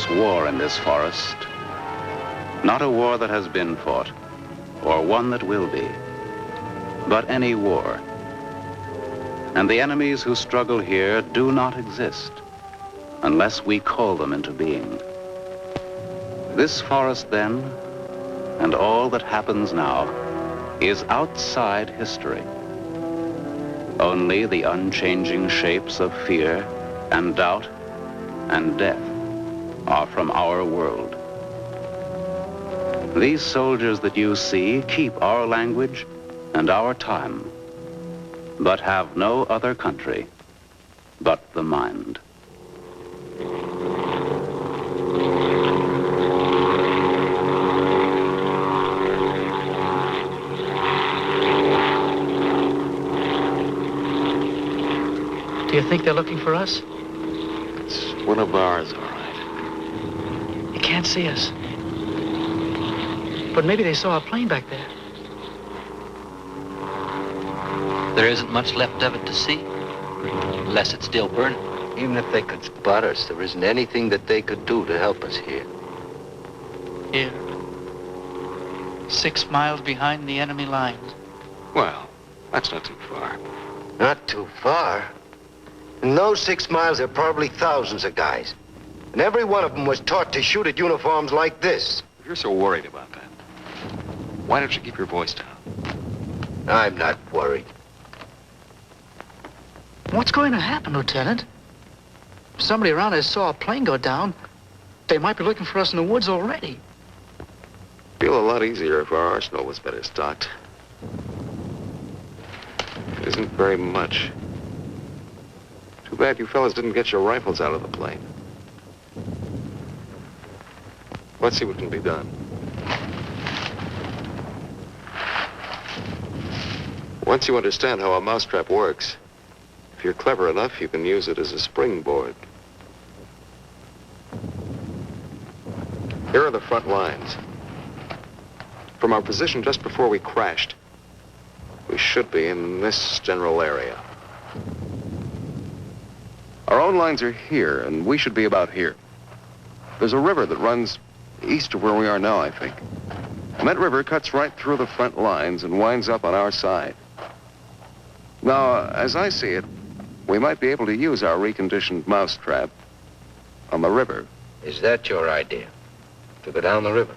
is war in this forest. Not a war that has been fought, or one that will be, but any war. And the enemies who struggle here do not exist unless we call them into being. This forest, then, and all that happens now, is outside history. Only the unchanging shapes of fear and doubt and death are from our world. These soldiers that you see keep our language and our time, but have no other country but the mind. Do you think they're looking for us? It's one of ours, all right. They can't see us. But maybe they saw a plane back there. There isn't much left of it to see, unless it's still burning. Even if they could spot us, there isn't anything that they could do to help us here. Here. 6 miles behind the enemy lines. Well, that's not too far. Not too far. In those 6 miles, there are probably thousands of guys. And every one of them was taught to shoot at uniforms like this. If you're so worried about that, why don't you keep your voice down? I'm not worried. What's going to happen, Lieutenant? If somebody around us saw a plane go down, they might be looking for us in the woods already. Feel a lot easier if our arsenal was better stocked. It isn't very much. Too bad you fellas didn't get your rifles out of the plane. Let's see what can be done. Once you understand how a mousetrap works, if you're clever enough, you can use it as a springboard. Here are the front lines. From our position just before we crashed, we should be in this general area. Our own lines are here, and we should be about here. There's a river that runs east of where we are now, I think. And that river cuts right through the front lines and winds up on our side. Now, as I see it, we might be able to use our reconditioned mousetrap on the river. Is that your idea? To go down the river?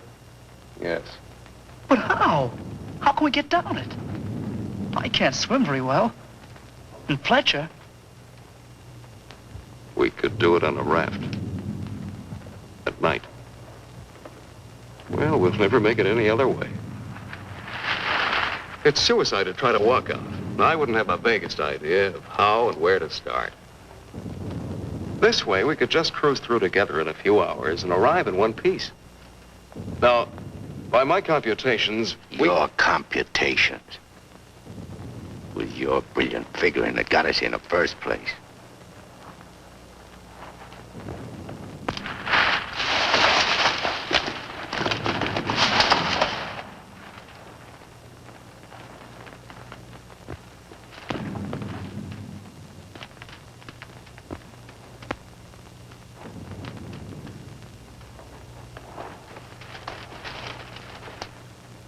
Yes. But how? How can we get down it? I can't swim very well. And Fletcher. We could do it on a raft. At night. Well, we'll never make it any other way. It's suicide to try to walk out. I wouldn't have the vaguest idea of how and where to start. This way, we could just cruise through together in a few hours and arrive in one piece. Now, by my computations, Your computations? With your brilliant figuring that got us here in the first place.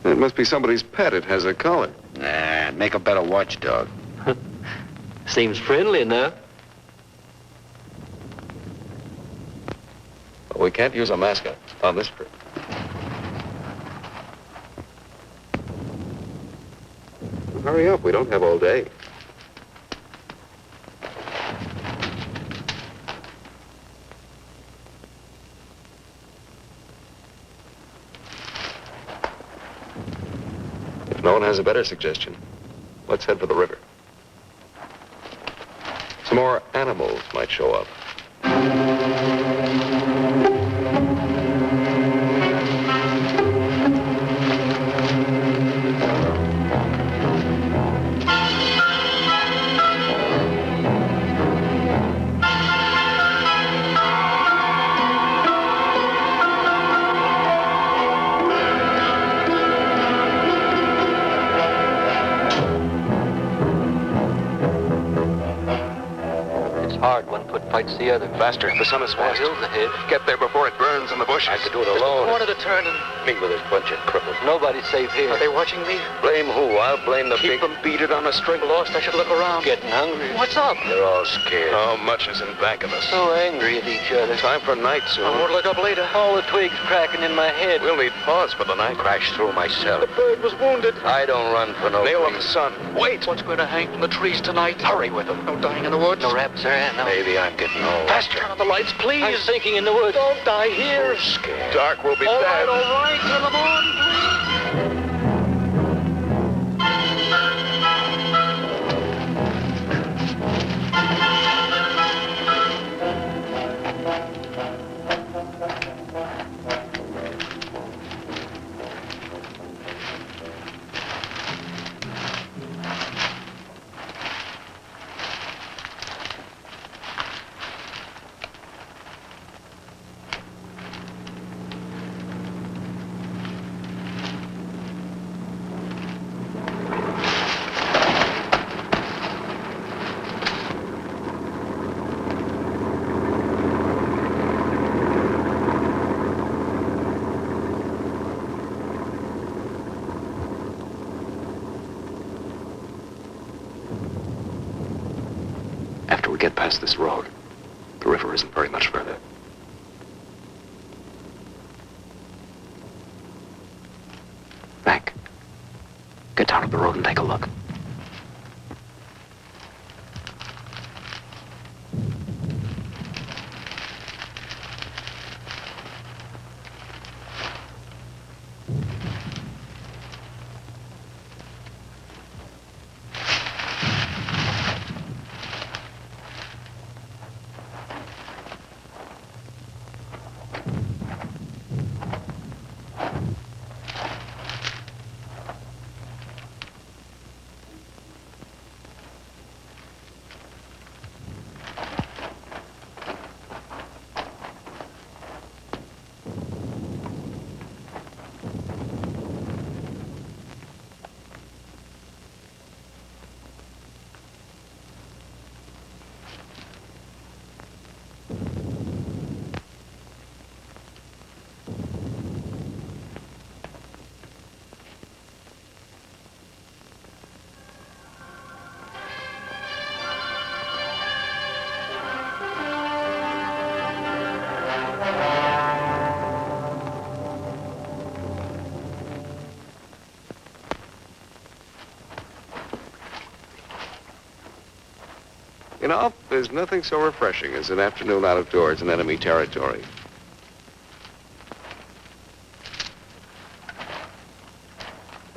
It must be somebody's pet. It has a collar. Nah, make a better watchdog. Seems friendly enough. But we can't use a mascot on this trip. Hurry up. We don't have all day. If no one has a better suggestion, let's head for the river. Some more animals might show up. hard. One foot fights the other. Faster. The sun is fast. Hill's ahead. Get there before it burns in the bushes. I could do it alone. Corner to turn and... Me with this bunch of cripples. Nobody's safe here. Are they watching me? Blame who? I'll blame the Keep them beat it on a string. Lost, I should look around. Getting hungry. What's up? They're all scared. How much is in back of us? So angry at each other. Time for night soon. I'll look up later. All the twigs cracking in my head. We'll need pause for the night. Crash through myself. The bird was wounded. I don't run for no Nail of the reason. sun. Wait! What's going to hang from the trees tonight? Hurry with them. No dying in the woods. No rabbits there, no. Maybe I'm getting old. Faster. Turn on the lights, please. I'm sinking in the woods. Don't die here. Scared. Dark will be All bad. right. Turn them on, please. After we get past this road, the river isn't very much further. Mac, get down to the road and take a look. You know, there's nothing so refreshing as an afternoon out of doors in enemy territory.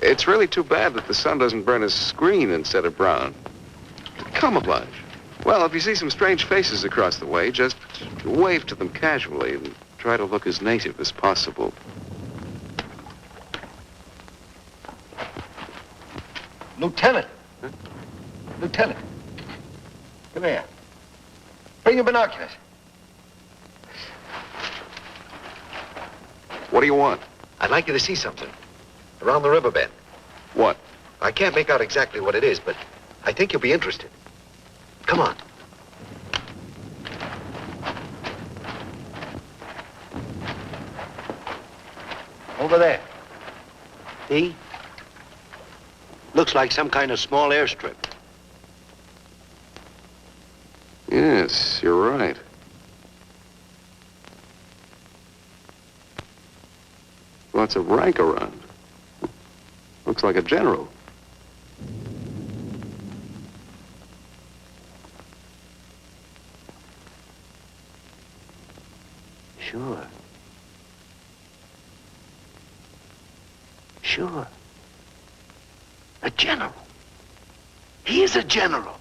It's really too bad that the sun doesn't burn his screen instead of brown. Camouflage. Well, if you see some strange faces across the way, just wave to them casually and try to look as native as possible. Lieutenant. Huh? Lieutenant. Come here. Bring your binoculars. What do you want? I'd like you to see something. Around the riverbed. What? I can't make out exactly what it is, but I think you'll be interested. Come on. Over there. See? Looks like some kind of small airstrip. Yes, you're right. Lots of rank around. Looks like a general. Sure. Sure. A general. He is a general.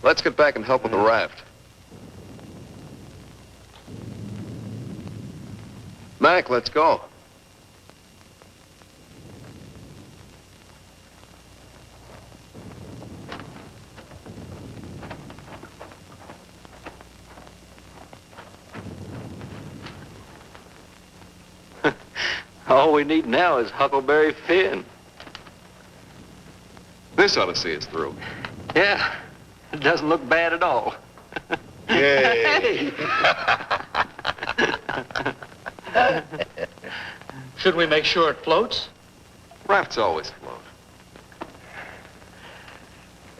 Let's get back and help with the raft. Mac, let's go. All we need now is Huckleberry Finn. This ought to see us through. Yeah. It doesn't look bad at all. Yay. Should we make sure it floats? Rafts always float.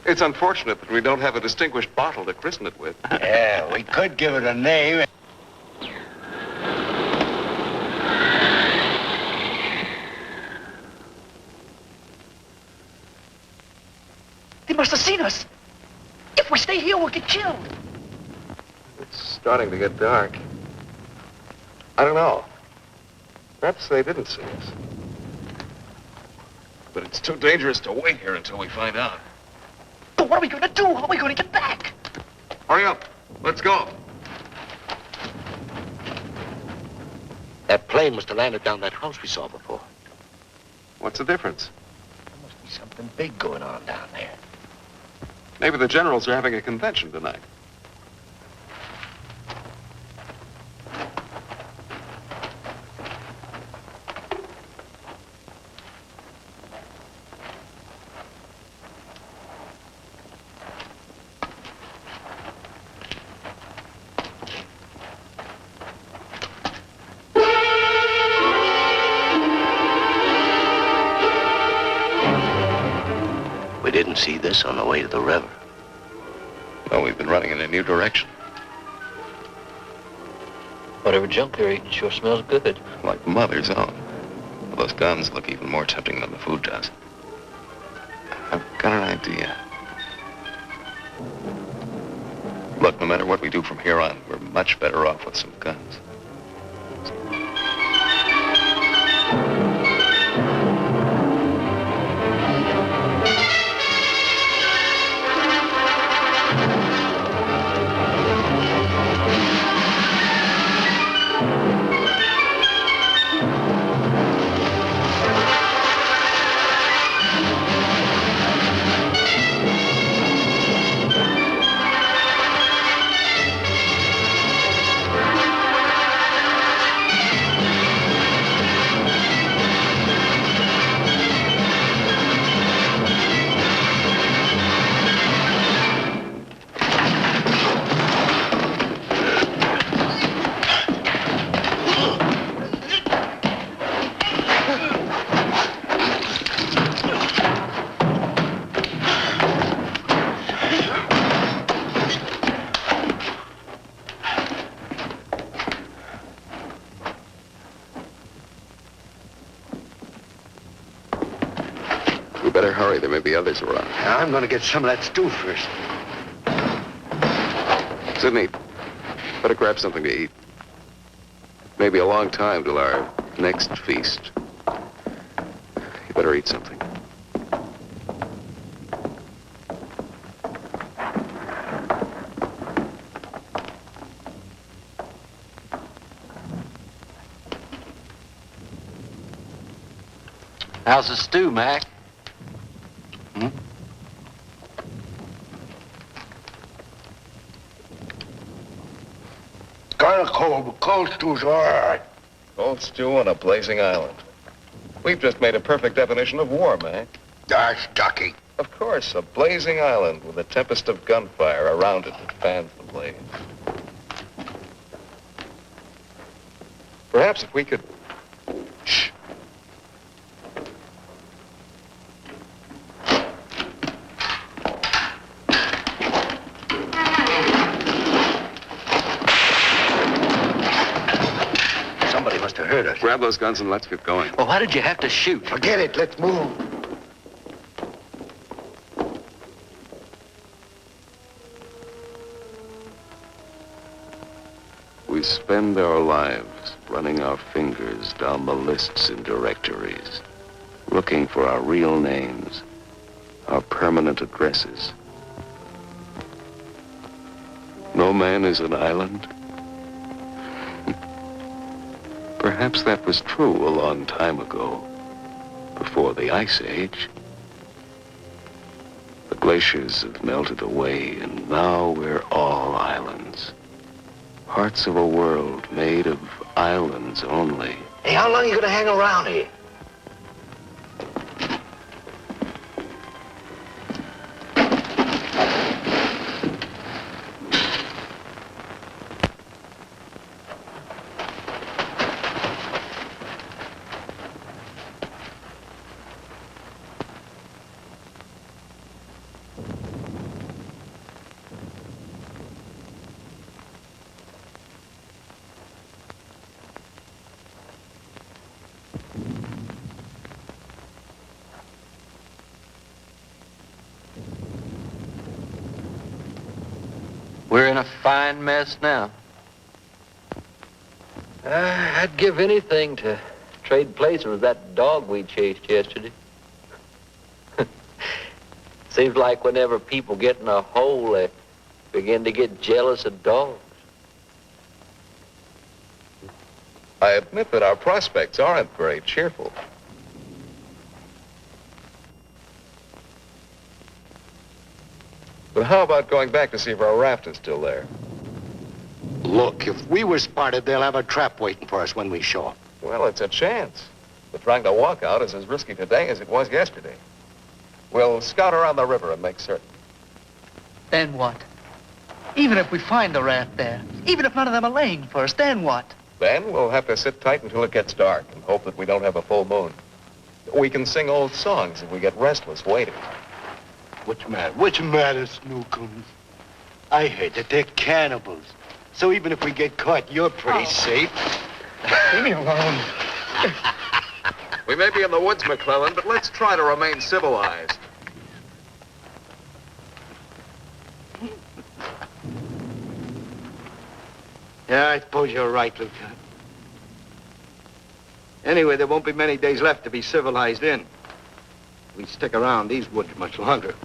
It's unfortunate that we don't have a distinguished bottle to christen it with. Yeah, we could give it a name. They must have seen us. If we stay here, we'll get killed. It's starting to get dark. I don't know. Perhaps they didn't see us. But it's too dangerous to wait here until we find out. But what are we going to do? How are we going to get back? Hurry up. Let's go. That plane must have landed down that house we saw before. What's the difference? There must be something big going on down there. Maybe the generals are having a convention tonight. We didn't see this on the way to the river. Well, we've been running in a new direction. Whatever junk they're eating sure smells good. Like Mother's own. Those guns look even more tempting than the food does. I've got an idea. Look, no matter what we do from here on, we're much better off with some guns. We better hurry. There may be others around. I'm gonna get some of that stew first. Sidney, better grab something to eat. Maybe a long time till our next feast. You better eat something. How's the stew, Mac? Kind of cold, but cold stew's all right. Cold stew on a blazing island. We've just made a perfect definition of war, man. That's ducky. Of course, a blazing island with a tempest of gunfire around it that fans the blaze. Perhaps if we could... Shh. Somebody must have heard us. Grab those guns and let's get going. Well, why did you have to shoot? Forget it. Let's move. We spend our lives running our fingers down the lists and directories, looking for our real names, our permanent addresses. No man is an island. Perhaps that was true a long time ago, before the Ice Age. The glaciers have melted away, and now we're all islands. Parts of a world made of islands only. Hey, how long are you gonna hang around here? We're in a fine mess now. I'd give anything to trade places with that dog we chased yesterday. Seems like whenever people get in a hole, they begin to get jealous of dogs. I admit that our prospects aren't very cheerful. But how about going back to see if our raft is still there? Look, if we were spotted, they'll have a trap waiting for us when we show up. Well, it's a chance. But trying to walk out is as risky today as it was yesterday. We'll scout around the river and make certain. Then what? Even if we find the raft there, even if none of them are laying for us, then what? Then we'll have to sit tight until it gets dark and hope that we don't have a full moon. We can sing old songs if we get restless waiting. What's the matter, Snookums? I heard that they're cannibals. So even if we get caught, you're pretty safe. Leave me alone. We may be in the woods, McClellan, but let's try to remain civilized. Yeah, I suppose you're right, Lieutenant. Anyway, there won't be many days left to be civilized in. We stick around these woods much longer.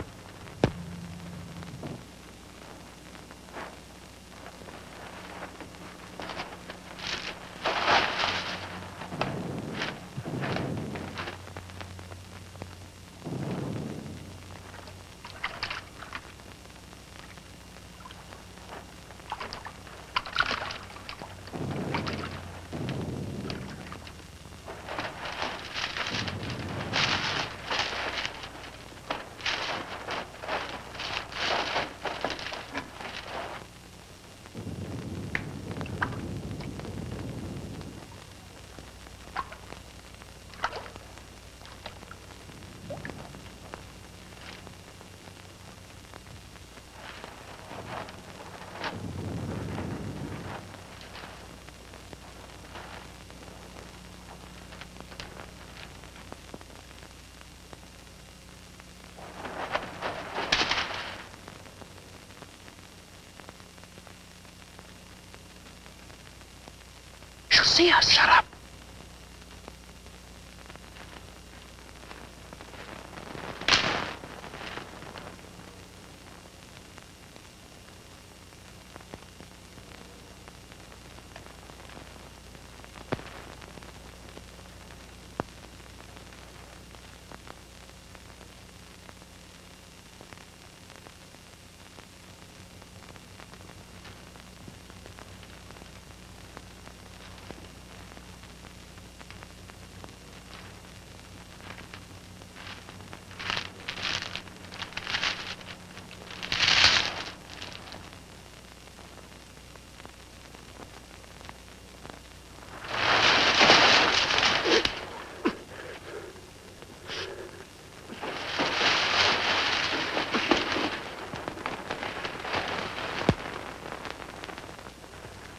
She'll see us. Shut up.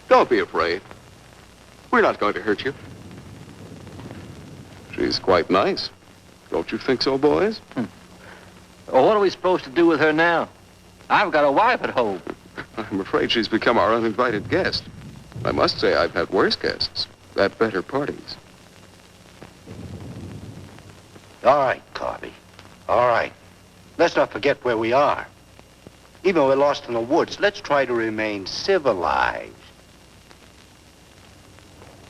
Don't be afraid. We're not going to hurt you. She's quite nice. Don't you think so, boys? Well, what are we supposed to do with her now? I've got a wife at home. I'm afraid she's become our uninvited guest. I must say I've had worse guests at better parties. All right, Carby. All right. Let's not forget where we are. Even though we're lost in the woods, let's try to remain civilized.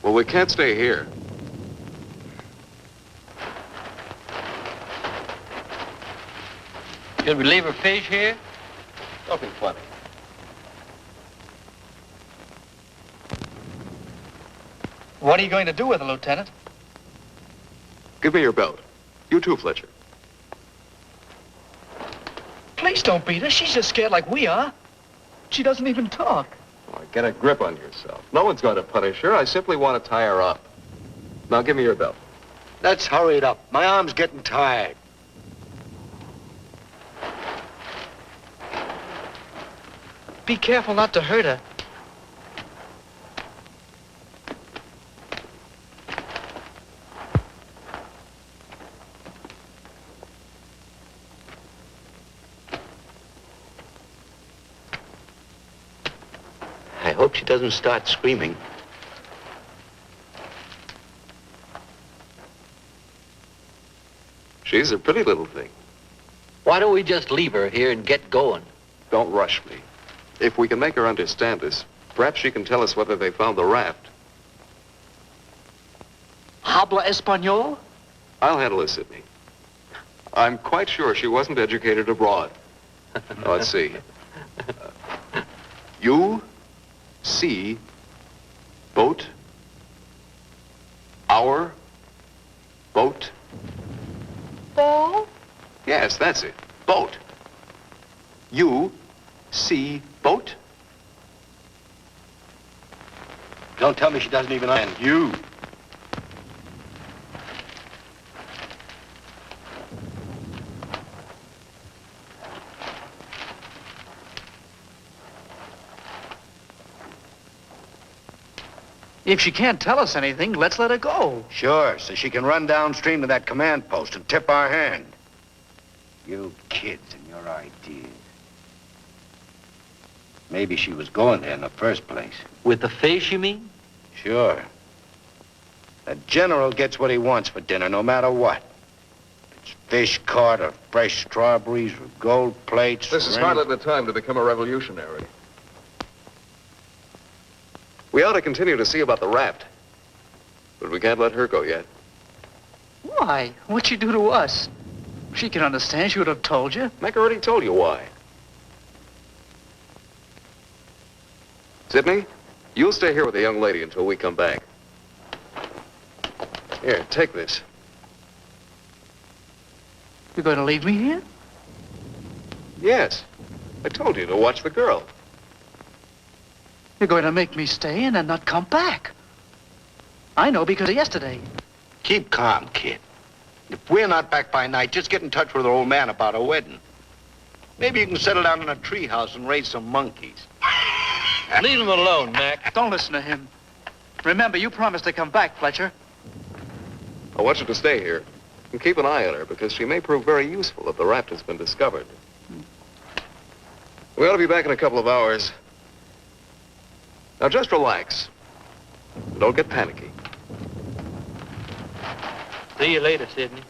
Well, we can't stay here. Should we leave her fish here? Don't be funny. What are you going to do with her, Lieutenant? Give me your belt. You too, Fletcher. Please don't beat her. She's just scared like we are. She doesn't even talk. Oh, get a grip on yourself. No one's going to punish her. I simply want to tie her up. Now, give me your belt. Let's hurry it up. My arm's getting tired. Be careful not to hurt her. hope she doesn't start screaming. She's a pretty little thing. Why don't we just leave her here and get going? Don't rush me. If we can make her understand us, perhaps she can tell us whether they found the raft. Habla Espanol? I'll handle it, Sidney. I'm quite sure she wasn't educated abroad. Now, let's see. You see boat, our boat. Ball? Yes, that's it. Boat. You see boat. Don't tell me she doesn't even understand you. If she can't tell us anything, let's let her go. Sure, so she can run downstream to that command post and tip our hand. You kids and your ideas. Maybe she was going there in the first place. With the fish, you mean? Sure. The general gets what he wants for dinner, no matter what. It's fish caught or fresh strawberries or gold plates. This is or hardly the time to become a revolutionary. We ought to continue to see about the raft. But we can't let her go yet. Why? What'd she do to us? She can understand. She would have told you. Mac already told you why. Sidney, you'll stay here with the young lady until we come back. Here, take this. You're going to leave me here? Yes. I told you to watch the girl. You're going to make me stay and then not come back. I know because of yesterday. Keep calm, kid. If we're not back by night, just get in touch with our old man about our wedding. Maybe you can settle down in a treehouse and raise some monkeys. Leave him alone, Mac. Don't listen to him. Remember, you promised to come back, Fletcher. I want you to stay here and keep an eye on her because she may prove very useful if the raft has been discovered. We ought to be back in a couple of hours. Now just relax. Don't get panicky. See you later, Sidney.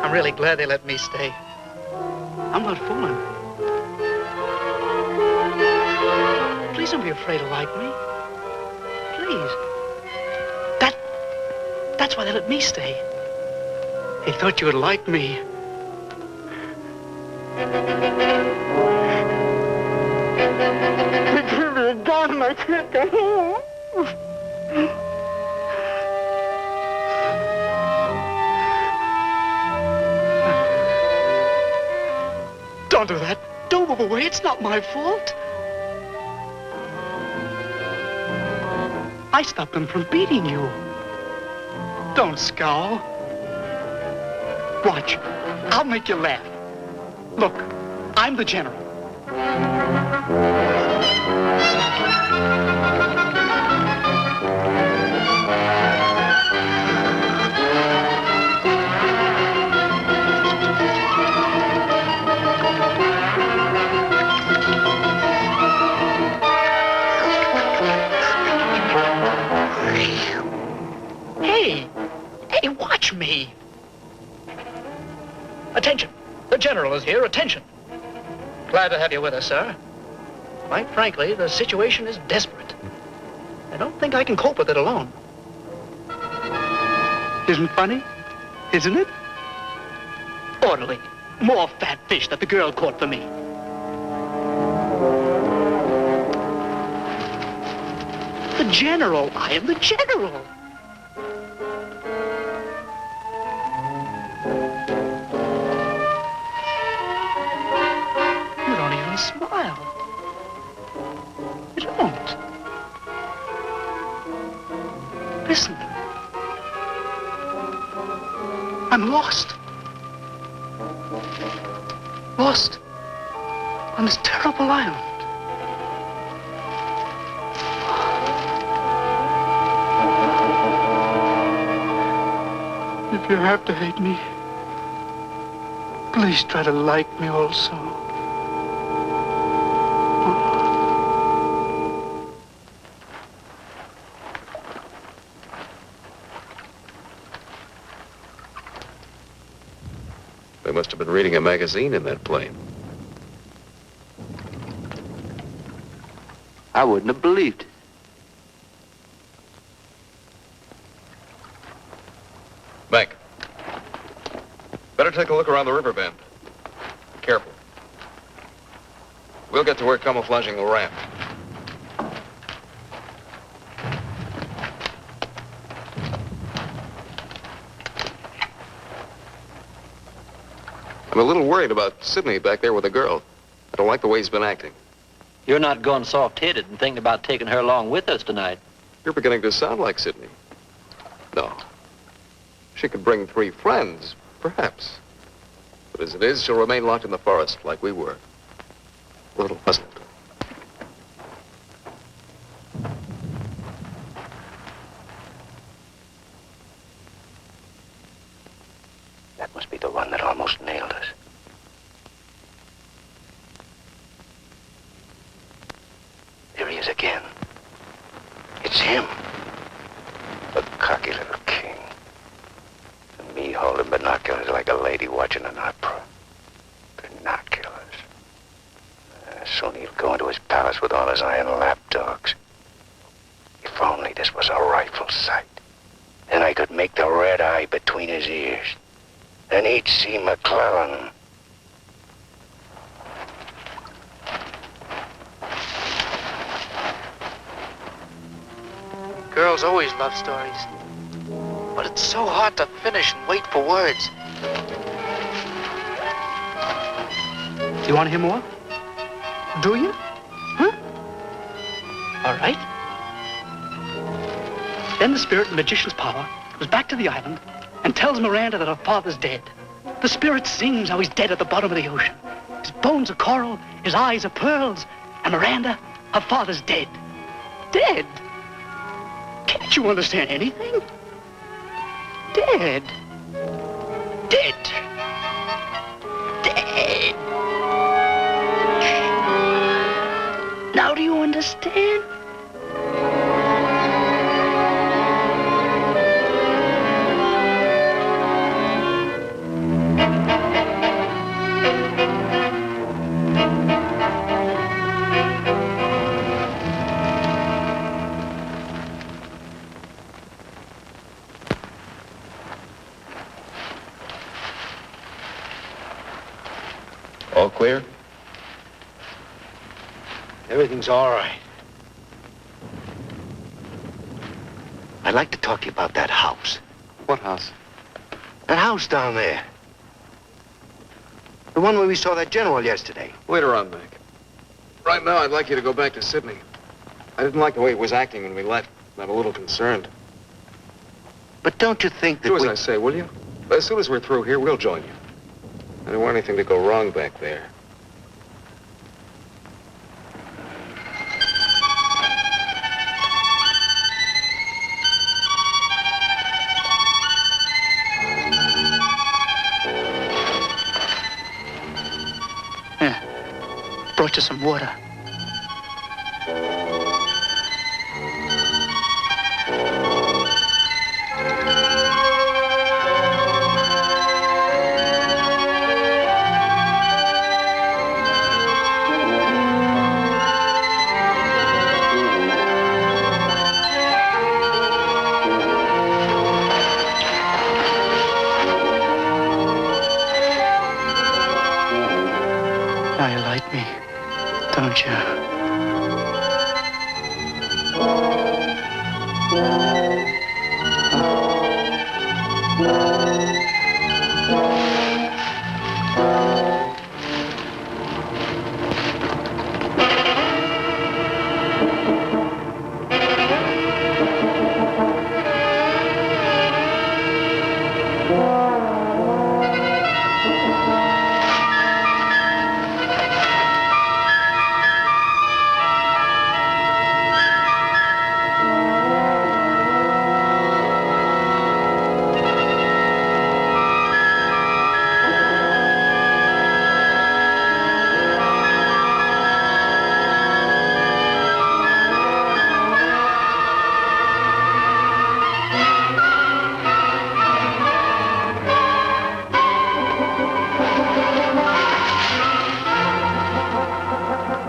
I'm really glad they let me stay. I'm not fooling. Please don't be afraid to like me. Please. That's why they let me stay. They thought you would like me. Don't do that. Don't move away. It's not my fault. I stopped them from beating you. Don't scowl. Watch. I'll make you laugh. Look, I'm the general. Hey, watch me. Attention. The general is here. Attention. Glad to have you with us, sir. Quite frankly, the situation is desperate. I don't think I can cope with it alone. Isn't funny? Isn't it? Orderly. More fat fish that the girl caught for me. The general. I am the general. I'm lost. Lost on this terrible island. If you have to hate me, please try to like me also. They must have been reading a magazine in that plane. I wouldn't have believed it. Mac, better take a look around the river bend. Be careful. We'll get to work camouflaging the raft. I'm a little worried about Sidney back there with the girl. I don't like the way he's been acting. You're not going soft-headed and thinking about taking her along with us tonight. You're beginning to sound like Sidney. No. She could bring 3 friends, perhaps. But as it is, she'll remain locked in the forest like we were. A little puzzled. That must be the one that almost nailed us. There he is again. It's him. The cocky little king. And me holding binoculars like a lady watching an opera. Binoculars. Soon he'll go into his palace with all his iron lapdogs. If only this was a rifle sight. Then I could make the red eye between his ears. Then he'd see McClellan. Girls always love stories. But it's so hard to finish and wait for words. Do you want to hear more? Do you? Huh? All right. Then the spirit in the magician's power goes back to the island and tells Miranda that her father's dead. The spirit sings how he's dead at the bottom of the ocean. His bones are coral, his eyes are pearls, and Miranda, her father's dead. Dead? Can't you understand anything? Dead. Dead. Dead. Now do you understand? All clear? Everything's all right. I'd like to talk to you about that house. What house? That house down there. The one where we saw that general yesterday. Later on, Mac. Right now, I'd like you to go back to Sydney. I didn't like the way he was acting when we left. I'm a little concerned. But don't you think that Do as I say, will you? As soon as we're through here, we'll join you. I don't want anything to go wrong back there. Brought you some water. Now you like me, don't you?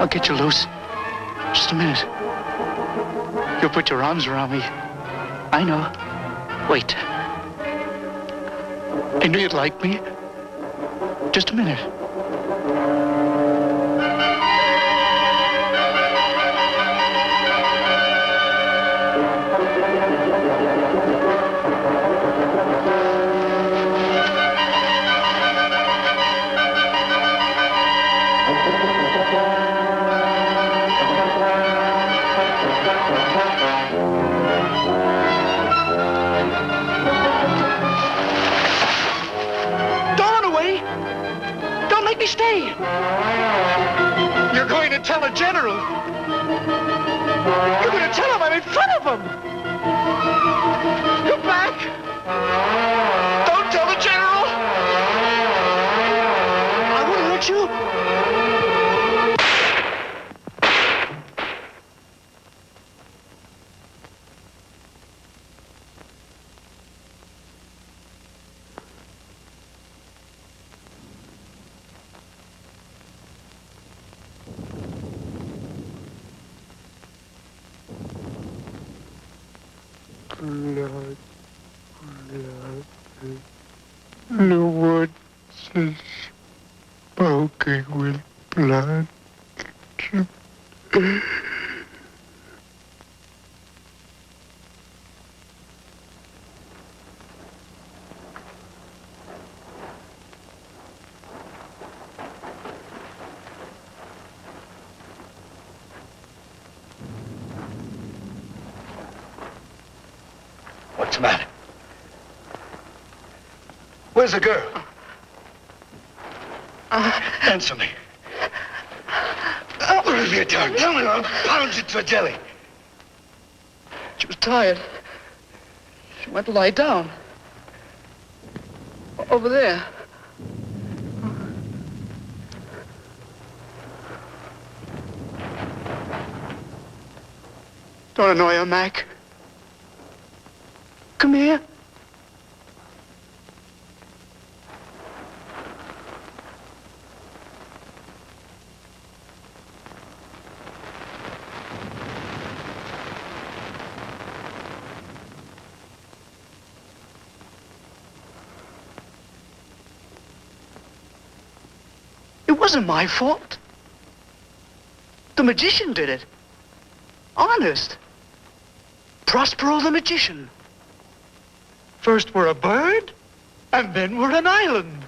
I'll get you loose. Just a minute. You'll put your arms around me. I know. Wait. I knew you'd like me. Just a minute. Me stay. You're going to tell a general. You're going to tell him I'm in front of him. Come back. Don't tell the general. I won't hurt you. Blood, the woods is smoking with blood. What's the matter? Where's the girl? Answer me. Where's your tongue? Tell me, I'll pound you to a jelly. She was tired. She went to lie down. Over there. Don't annoy her, Mac. Come here. It wasn't my fault. The magician did it. Honest. Prospero the magician. First we're a bird, and then we're an island.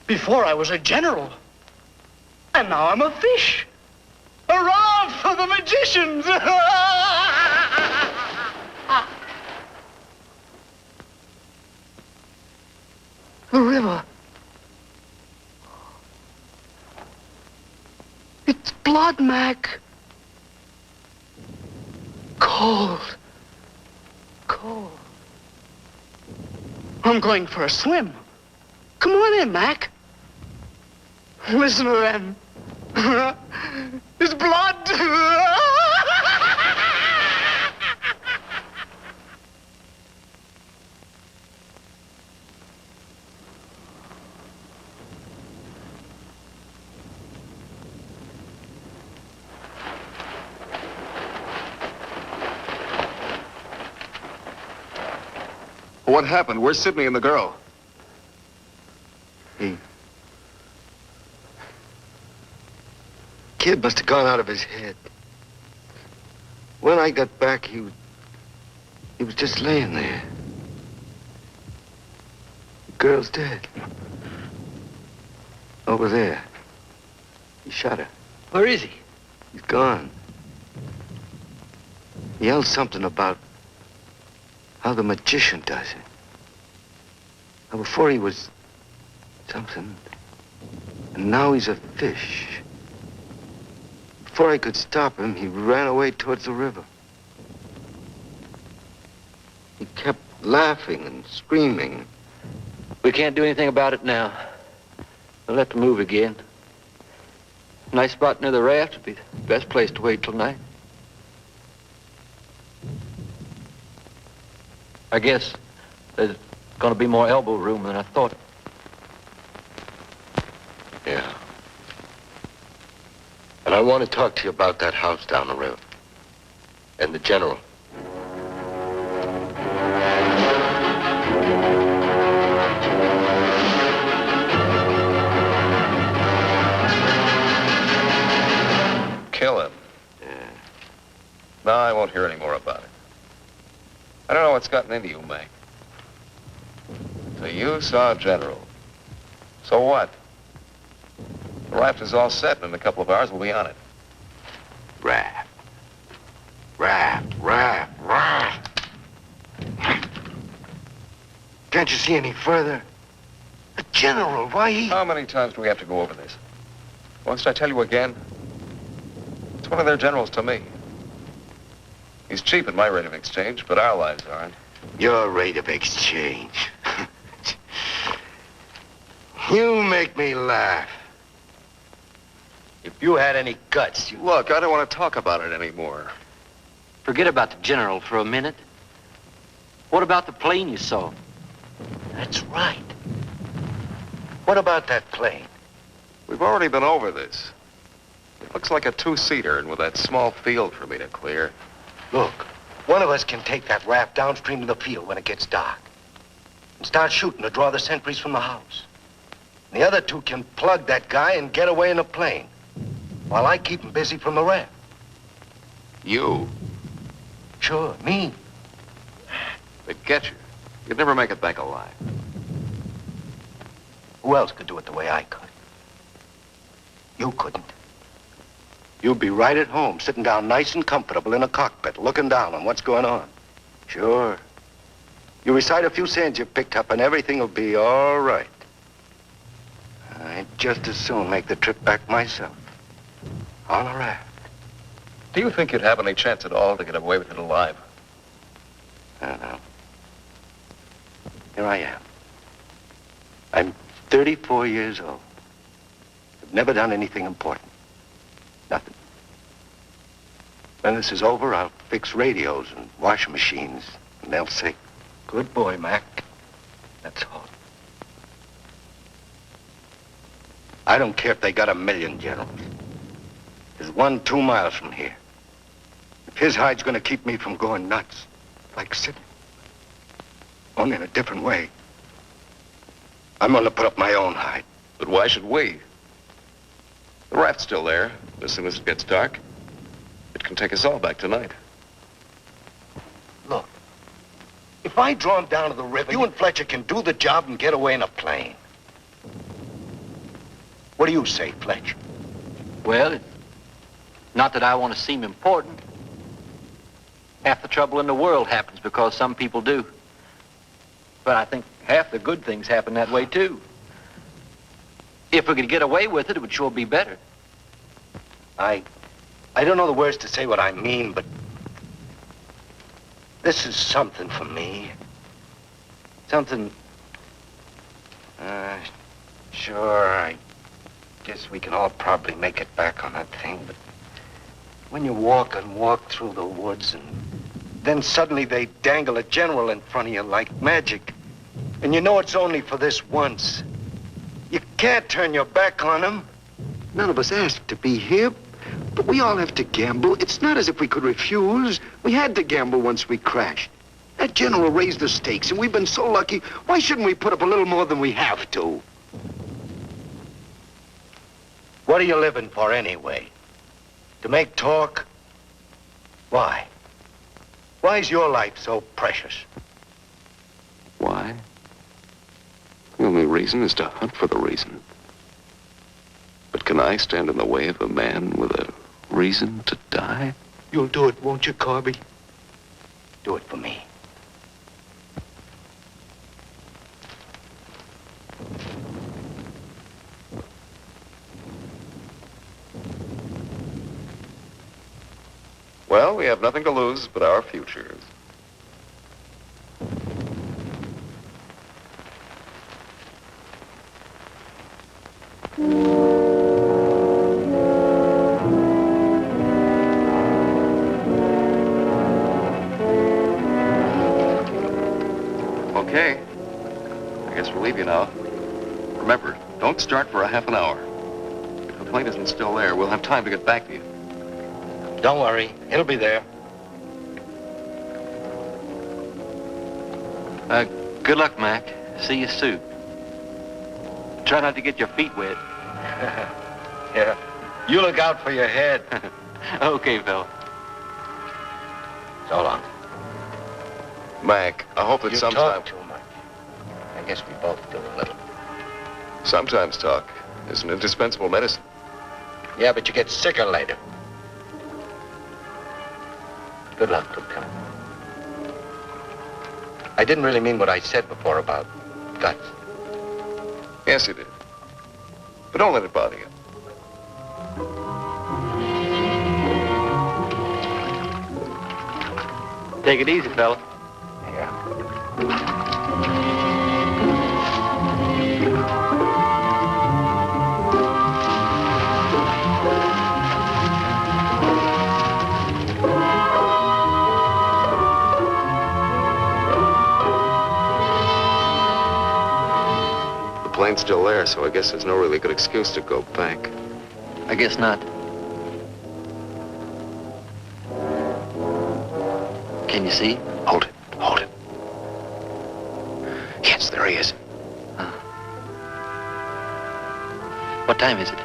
Before I was a general, and now I'm a fish. Hurrah for the magicians! The river. It's blood, Mac. Cold. Cold. I'm going for a swim. Come on in, Mac. Listen to them. It's blood. What happened? Where's Sidney and the girl? Kid must have gone out of his head. When I got back, he was just laying there. The girl's dead. Over there. He shot her. Where is he? He's gone. He yelled something about how the magician does it. Now, before he was something, and now he's a fish. Before I could stop him, he ran away towards the river. He kept laughing and screaming. We can't do anything about it now. We'll have to move again. Nice spot near the raft would be the best place to wait till night. I guess there's going to be more elbow room than I thought. Yeah. And I want to talk to you about that house down the river. And the general. Kill him. Yeah. No, I won't hear any more about it. I don't know what's gotten into you, Mac. So you saw General. So what? The raft is all set, and in a couple of hours we'll be on it. Raft. Can't you see any further? The general, why he... How many times do we have to go over this? Must I tell you again? It's one of their generals to me. He's cheap at my rate of exchange, but our lives aren't. Your rate of exchange. You make me laugh. If you had any guts, you... Look, I don't want to talk about it anymore. Forget about the general for a minute. What about the plane you saw? That's right. What about that plane? We've already been over this. It looks like a two-seater, and with that small field for me to clear. Look, one of us can take that raft downstream to the field when it gets dark and start shooting to draw the sentries from the house. And the other two can plug that guy and get away in a plane while I keep him busy from the raft. You? Sure, me. They'd get you. You'd never make it back alive. Who else could do it the way I could? You couldn't. You'd be right at home, sitting down nice and comfortable in a cockpit, looking down on what's going on. Sure. You recite a few sayings you've picked up and everything will be all right. I'd just as soon make the trip back myself. On a raft. Do you think you'd have any chance at all to get away with it alive? I don't know. Here I am. I'm 34 years old. I've never done anything important. Nothing. When this is over, I'll fix radios and washing machines, and they'll say, "Good boy, Mac." That's all. I don't care if they got 1,000,000 generals. There's one 2 miles from here. If his hide's gonna keep me from going nuts, like Sidney, only in a different way, I'm gonna put up my own hide. But why should we? The raft's still there. As soon as it gets dark, it can take us all back tonight. Look, if I draw him down to the river, you and Fletcher can do the job and get away in a plane. What do you say, Fletcher? Well, not that I want to seem important. Half the trouble in the world happens because some people do. But I think half the good things happen that way, too. If we could get away with it, it would sure be better. I don't know the words to say what I mean, but this is something for me. Something... Sure, I guess we can all probably make it back on that thing, but when you walk through the woods and then suddenly they dangle a general in front of you like magic, and you know it's only for this once. You can't turn your back on him. None of us asked to be here, but we all have to gamble. It's not as if we could refuse. We had to gamble once we crashed. That general raised the stakes, and we've been so lucky. Why shouldn't we put up a little more than we have to? What are you living for anyway? To make talk? Why? Why is your life so precious? Why? The only reason is to hunt for the reason. But can I stand in the way of a man with a reason to die? You'll do it, won't you, Corby? Do it for me. Well, we have nothing to lose but our futures. Okay. I guess we'll leave you now. Remember, don't start for a half an hour. If the plane isn't still there, we'll have time to get back to you. Don't worry. It'll be there. Good luck, Mac. See you soon. Try not to get your feet wet. Yeah. You look out for your head. Okay, fella. So long. Mac, I hope that You sometime... talk too much. I guess we both do a little. Sometimes talk is an indispensable medicine. Yeah, but you get sicker later. Good luck, Lieutenant. I didn't really mean what I said before about guts. Yes, you did. But don't let it bother you. Take it easy, fella. Yeah. The plane's still there, so I guess there's no really good excuse to go back. I guess not. Can you see? Hold it. Hold it. Yes, there he is. What time is it?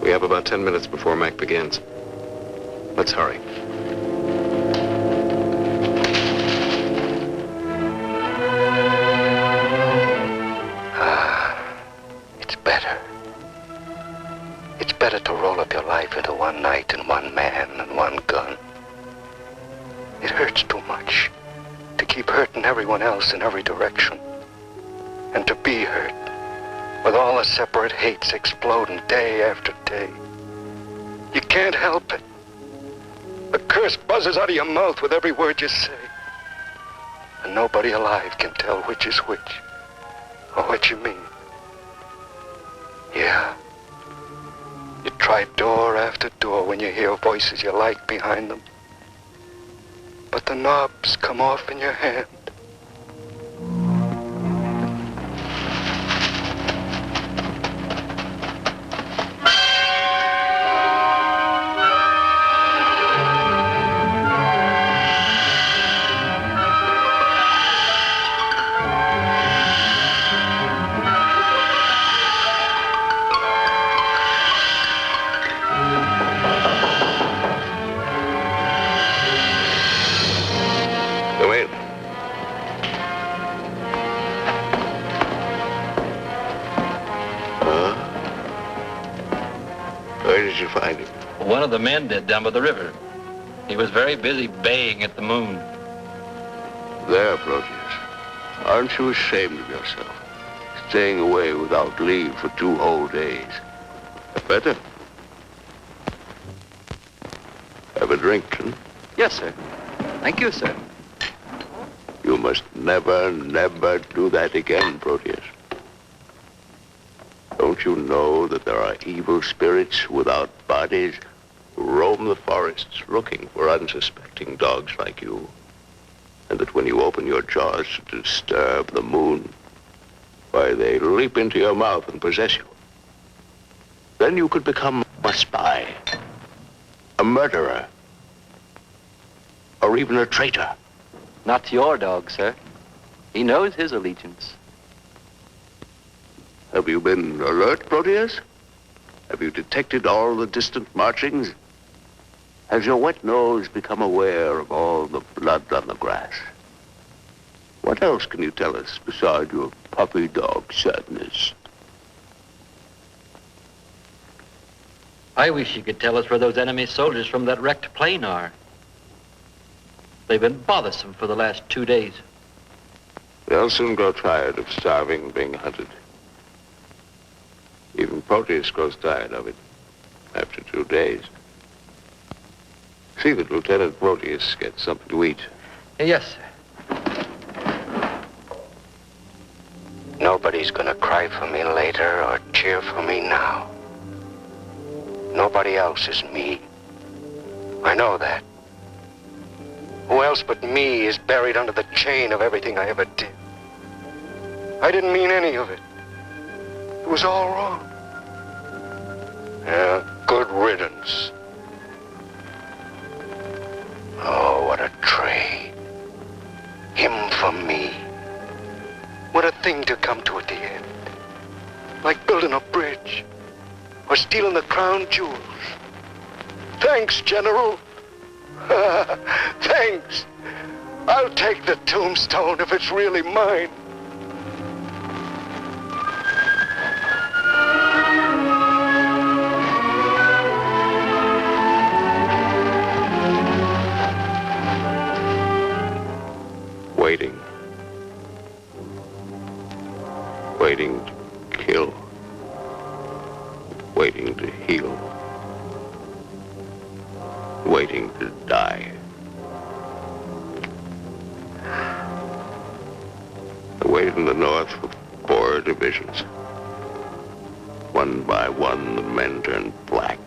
We have about 10 minutes before Mac begins. Let's hurry. It's better. It's better to roll up your life into one night and one man and one gun. It hurts too much to keep hurting everyone else in every direction. And to be hurt with all the separate hates exploding day after day. You can't help it. The curse buzzes out of your mouth with every word you say. And nobody alive can tell which is which or what you mean. Yeah. You try door after door when you hear voices you like behind them. But the knobs come off in your hand. Where did you find him? One of the men did down by the river. He was very busy baying at the moon. There, Proteus. Aren't you ashamed of yourself? Staying away without leave for 2 whole days. Better. Have a drink, huh? Yes, sir. Thank you, sir. You must never, never do that again, Proteus. Don't you know that there are evil spirits without bodies who roam the forests looking for unsuspecting dogs like you? And that when you open your jaws to disturb the moon, why, they leap into your mouth and possess you. Then you could become a spy, a murderer, or even a traitor. Not to your dog, sir. He knows his allegiance. Have you been alert, Proteus? Have you detected all the distant marchings? Has your wet nose become aware of all the blood on the grass? What else can you tell us beside your puppy dog sadness? I wish you could tell us where those enemy soldiers from that wrecked plane are. They've been bothersome for the last 2 days. They'll soon grow tired of starving and being hunted. Even Proteus grows tired of it after 2 days. See that Lieutenant Proteus gets something to eat. Yes, sir. Nobody's gonna cry for me later or cheer for me now. Nobody else is me. I know that. Who else but me is buried under the chain of everything I ever did? I didn't mean any of it. It was all wrong. Yeah, good riddance. Oh, what a tray. Him for me. What a thing to come to at the end. Like building a bridge. Or stealing the crown jewels. Thanks, General. Thanks. I'll take the tombstone if it's really mine. Waiting. Waiting to kill. Waiting to heal. Waiting to die. I waited in the north for 4 divisions. One by one, the men turned black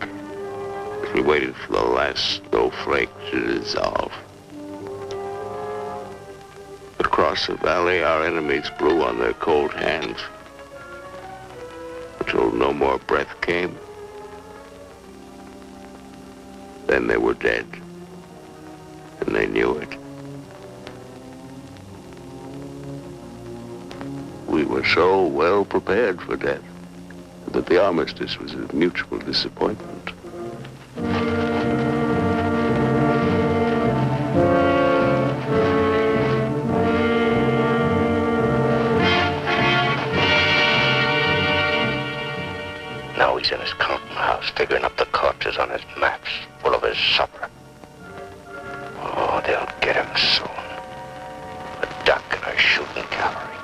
as we waited for the last snowflake to dissolve. Across the valley, our enemies blew on their cold hands until no more breath came. Then they were dead, and they knew it. We were so well prepared for death that the armistice was a mutual disappointment. Now he's in his counting house, figuring up the corpses on his maps, full of his supper. Oh, they'll get him soon. A duck in our shooting gallery.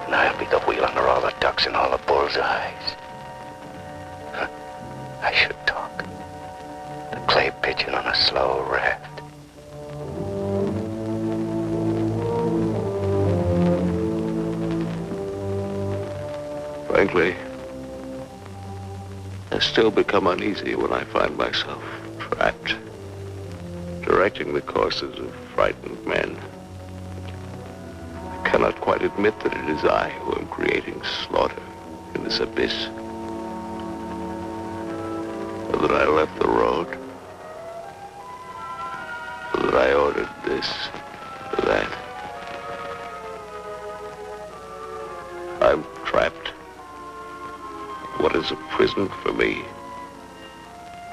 And I'll be the wheel under all the ducks and all the bull's eyes. Huh. I should talk. The clay pigeon on a slow raft. Frankly, I still become uneasy when I find myself trapped, directing the courses of frightened men. I cannot quite admit that it is I who am creating slaughter in this abyss, or that I left the road, or that I ordered this or that. I'm trapped. What is a prison for me?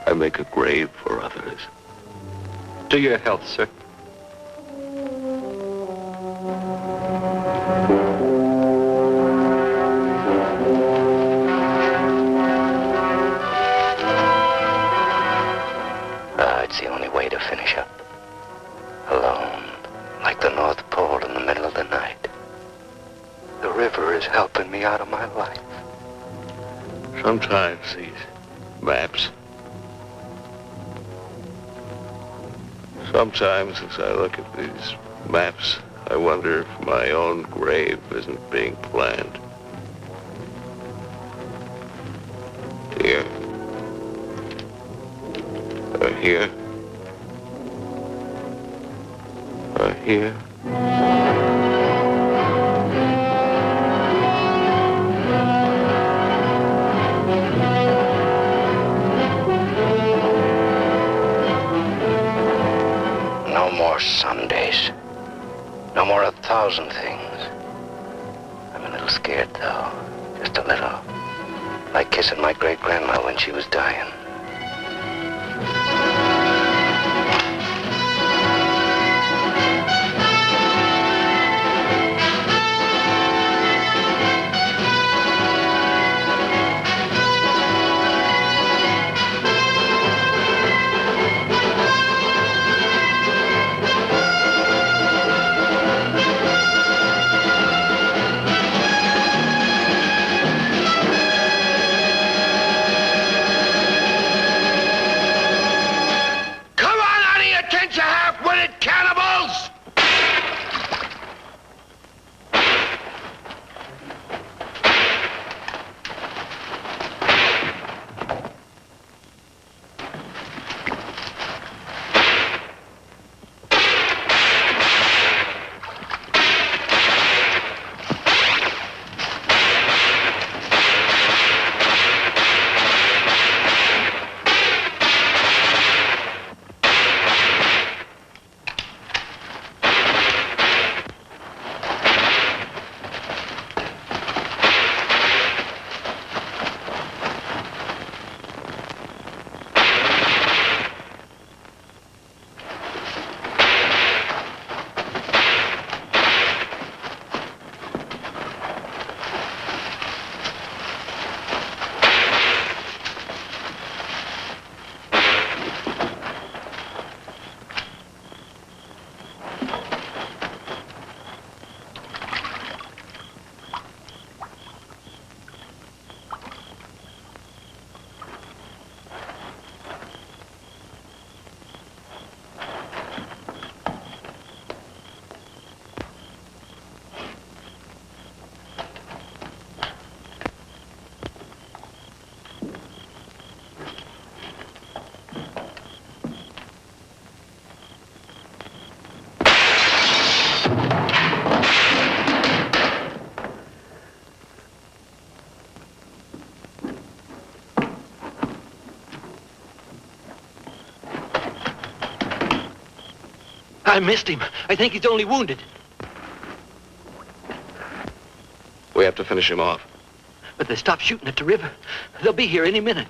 I make a grave for others. To your health, sir. It's the only way to finish up. Alone, like the North Pole in the middle of the night. The river is helping me out of my life. Sometimes these maps, sometimes as I look at these maps, I wonder if my own grave isn't being planned. Here. Or here. Or here. No more Sundays. No more 1,000 things. I'm a little scared, though. Just a little. Like kissing my great-grandma when she was dying. I missed him. I think he's only wounded. We have to finish him off. But they stopped shooting at the river. They'll be here any minute.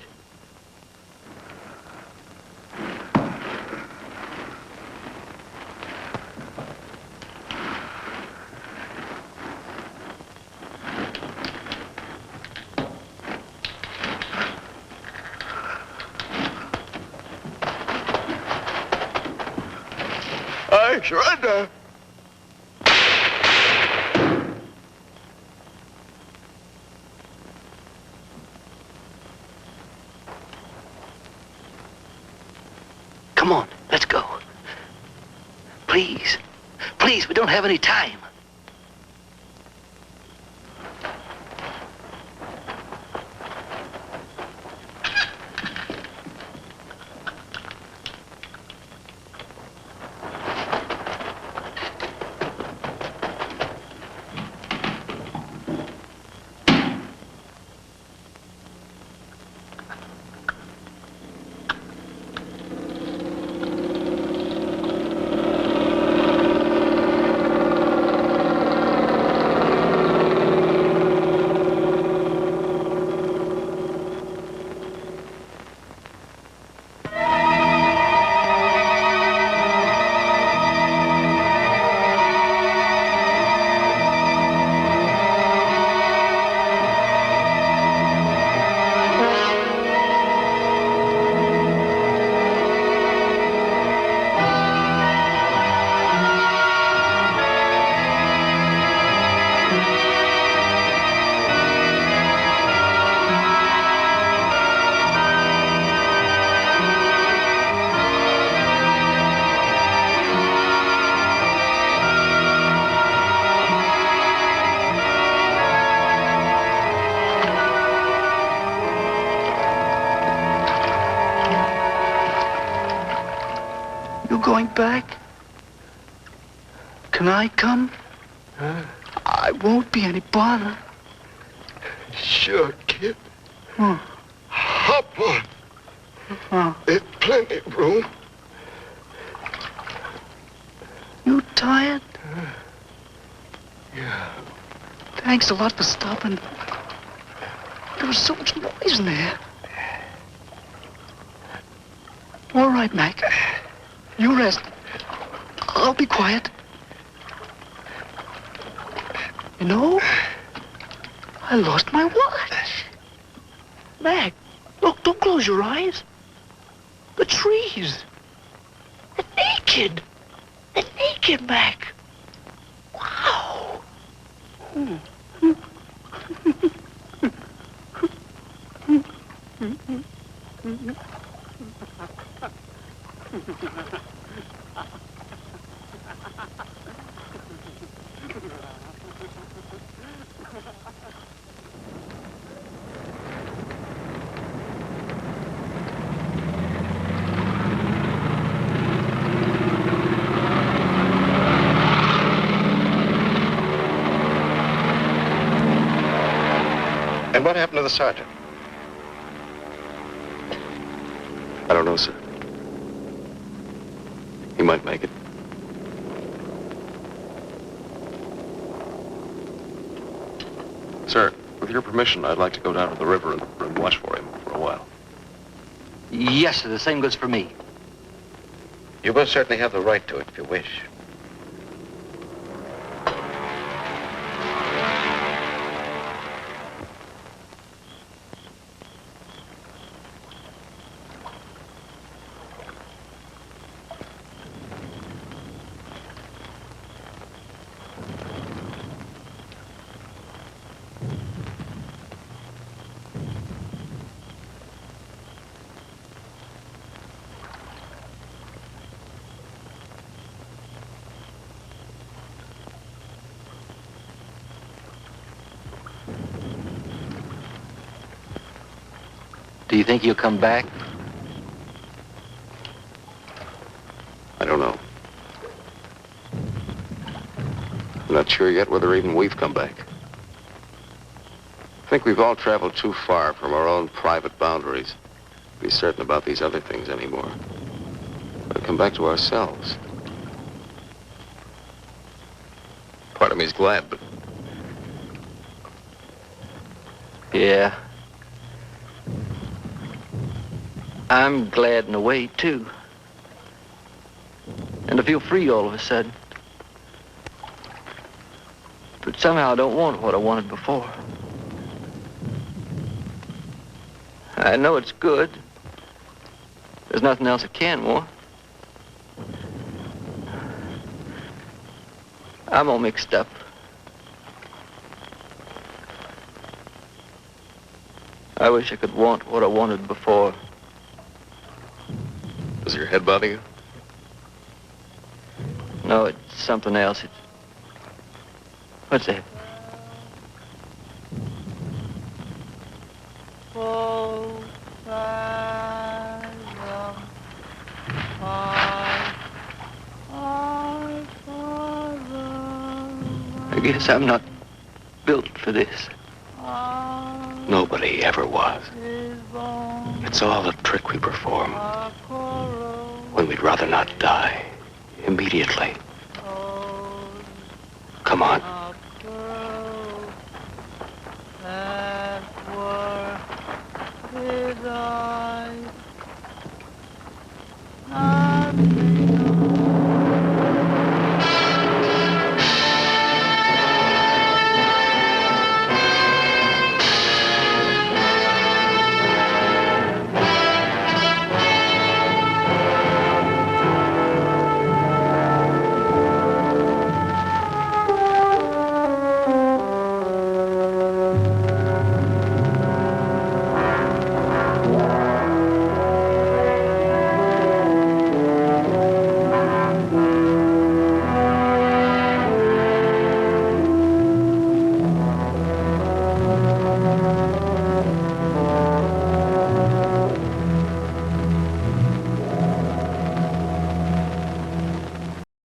I surrender. Come on, let's go. Please. Please, we don't have any time. Going back? Can I come? I won't be any bother. Sure, kid. Oh. Hop on. Oh. There's plenty of room. You tired? Yeah. Thanks a lot for stopping. There was so much noise in there. All right, Mac. You rest. I'll be quiet. You know, I lost my watch. Mac, look, don't close your eyes. The trees. They're naked. They're naked, Mac. Wow. And what happened to the sergeant? I don't know, sir. He might make it. Sir, with your permission, I'd like to go down to the river and watch for him for a while. Yes, sir, the same goes for me. You both certainly have the right to it if you wish. Do you think he'll come back? I don't know. I'm not sure yet whether even we've come back. I think we've all traveled too far from our own private boundaries to be certain about these other things anymore. We'll come back to ourselves. Part of me's glad, but Yeah. I'm glad in a way, too. And to feel free all of a sudden. But somehow I don't want what I wanted before. I know it's good. There's nothing else I can want. I'm all mixed up. I wish I could want what I wanted before. does your head bother you? No, it's something else. It's... What's that? I guess I'm not built for this. Nobody ever was. It's all a trick we perform when we'd rather not die immediately. Come on.